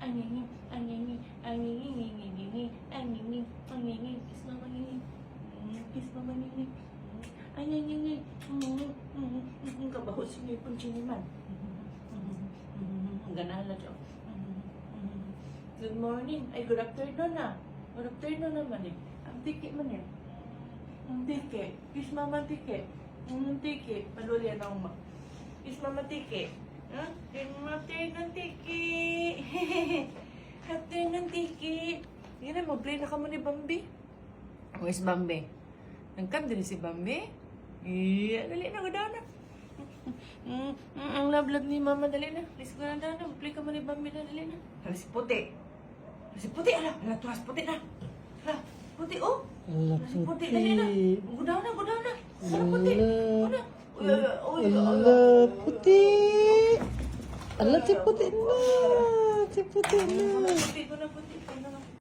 Kiss mama nginging. Kiss mama nginging. Kabaho si May Punchini man. Ang ganahan na siya. Good morning. Ay, good afternoon na. Good afternoon naman eh. Ang tiki man eh. Ang tiki. Kiss mama tiki. Ang tiki. Palulian ako ma. Kiss mama tiki. Kiss mama tiki. Afternoon tiki. Hindi na, mag-play na ka mo ni Bambi. Where's Bambi? Nagkam din si Bambi? Dali na, ganda na. Ang love-love ni Mama, dali na. Let's go na, dali na. Mag-play ka mo ni Bambi na, dali na. Hala, si Puti. Si Puti, ala. Hala, tuwas Puti na. Hala, Puti, oh. Ala, Si Puti, dali na. Gudaw na, gudaw na. Hala, Puti. Gudaw. Ala, Puti. Ala, si Puti na. Si Puti na.